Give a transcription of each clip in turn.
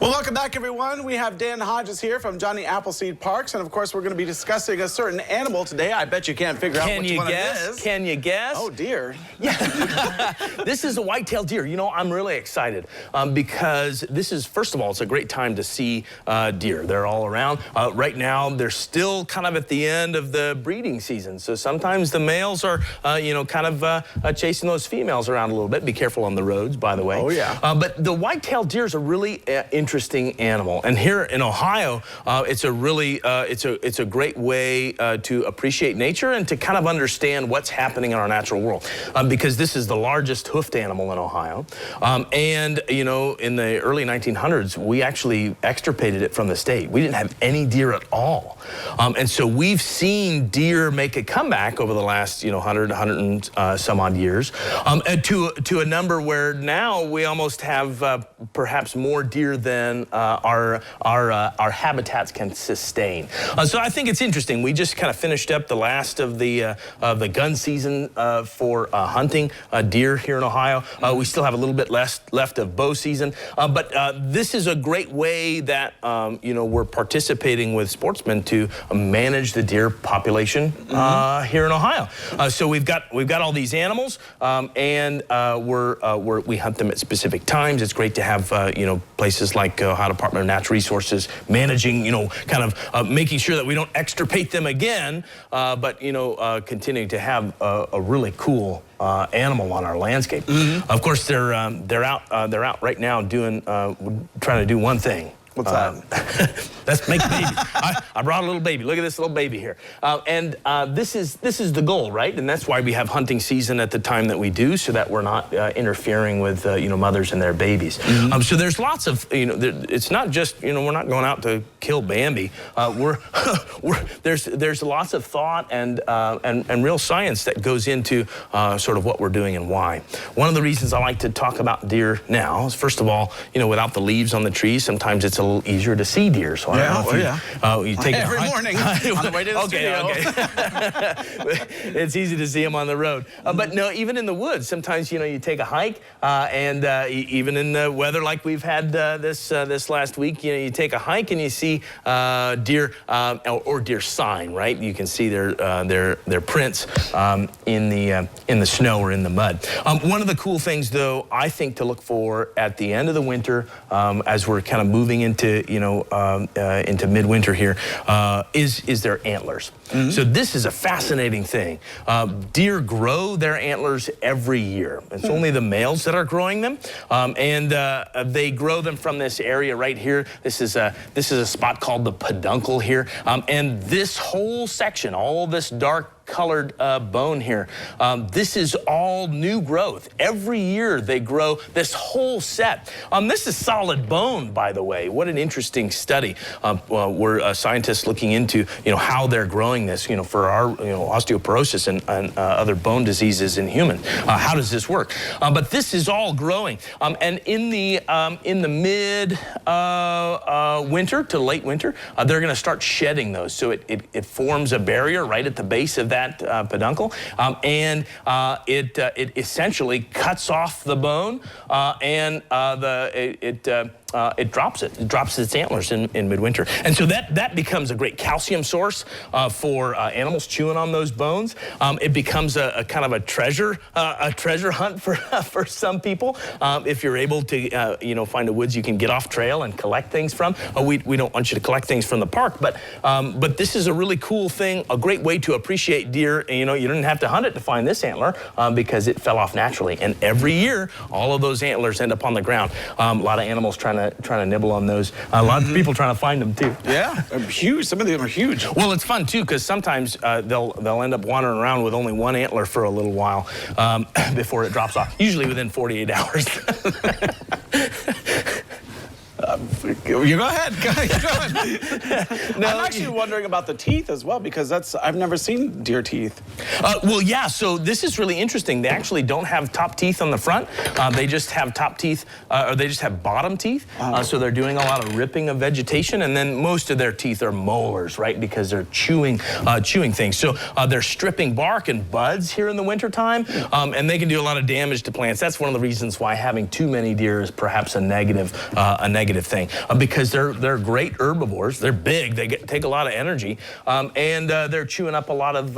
Well, welcome back, everyone. We have Dan Hodges here from Johnny Appleseed Parks, and of course, we're going to be discussing a certain animal today. I bet you can't figure out which one it is. Can you guess? Oh, deer. Yeah. This is a white-tailed deer. You know, I'm really excited because this is, first of all, it's a great time to see deer. They're all around. Right now, they're still kind of at the end of the breeding season, so sometimes the males are, you know, kind of chasing those females around a little bit. Be careful on the roads, by the way. Oh, yeah. But the white-tailed deer is a really interesting animal, and here in Ohio, it's a really it's a great way to appreciate nature and to kind of understand what's happening in our natural world, because this is the largest hoofed animal in Ohio, and you know, in the early 1900s, we actually extirpated it from the state. We didn't have any deer at all, and so we've seen deer make a comeback over the last 100 and some odd years, and to a number where now we almost have perhaps more deer than our habitats can sustain. So I think it's interesting. We just kind of finished up the last of the gun season for hunting deer here in Ohio. We still have a little bit left of bow season, but this is a great way that you know, we're participating with sportsmen to manage the deer population here in Ohio. So we've got all these animals, and we hunt them at specific times. It's great to have you know, places like Ohio Department of Natural Resources managing, you know, kind of making sure that we don't extirpate them again, but you know, continuing to have a really cool animal on our landscape. Of course, they're out right now doing trying to do one thing. What's that? Let's make a baby. I brought a little baby. Look at this little baby here. And this is the goal, right? And that's why we have hunting season at the time that we do, so that we're not interfering with you know, mothers and their babiys. So there's lots of, you know, it's not just, you know, we're not going out to kill Bambi. There's lots of thought and real science that goes into sort of what we're doing and why. One of the reasons I like to talk about deer now is, first of all, you know, without the leaves on the trees, sometimes it's a little easier to see deer. So you take every morning on the way to the studio. Okay. It's easy to see them on the road. But no, even in the woods, sometimes, you know, you take a hike, and even in the weather like we've had this last week, you know, you take a hike and you see deer or deer sign, right? You can see their prints in the snow or in the mud. One of the cool things, though, I think to look for at the end of the winter, as we're kind of moving into, you know, into midwinter here, is their antlers. So this is a fascinating thing. Deer grow their antlers every year. It's only the males that are growing them, and they grow them from this area right here. This is a spot called the peduncle here, and this whole section, all this dark colored bone here, this is all new growth. Every year they grow this whole set. This is solid bone, by the way. What an interesting study. We're scientists looking into, you know, how they're growing this, you know, for our, you know, osteoporosis and other bone diseases in humans. How does this work? But this is all growing, and in the mid winter to late winter, they're going to start shedding those. So it forms a barrier right at the base of that peduncle, and it essentially cuts off the bone, and it drops its antlers in midwinter, and so that becomes a great calcium source for animals chewing on those bones. It becomes a kind of a treasure hunt for some people, if you're able to you know, find a woods you can get off trail and collect things from. We don't want you to collect things from the park, but this is a really cool thing, a great way to appreciate deer. You know, you didn't have to hunt it to find this antler, because it fell off naturally, and every year all of those antlers end up on the ground. A lot of animals trying to nibble on those. A lot of people trying to find them too. Yeah, they're huge. Some of them are huge. Well, it's fun too, because sometimes they'll end up wandering around with only one antler for a little while before it drops off. Usually within 48 hours. You go ahead. No, I'm actually wondering about the teeth as well, because I've never seen deer teeth. Well, yeah, so this is really interesting. They actually don't have top teeth on the front. They just have top teeth, or they just have bottom teeth. So they're doing a lot of ripping of vegetation, and then most of their teeth are molars, right, because they're chewing things. So they're stripping bark and buds here in the wintertime, and they can do a lot of damage to plants. That's one of the reasons why having too many deer is perhaps a negative thing. because they're great herbivores. They're big. They take a lot of energy, and they're chewing up a lot of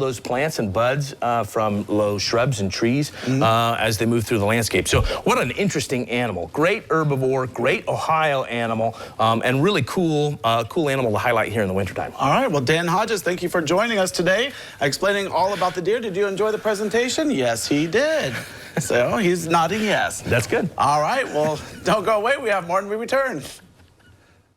those plants and buds from low shrubs and trees as they move through the landscape. So what an interesting animal. Great herbivore, great Ohio animal, and really cool animal to highlight here in the wintertime. All right, well, Dan Hodges, thank you for joining us today, explaining all about the deer. Did you enjoy the presentation? Yes, he did. So he's nodding yes. That's good. All right, well, don't go away. We have more when we return.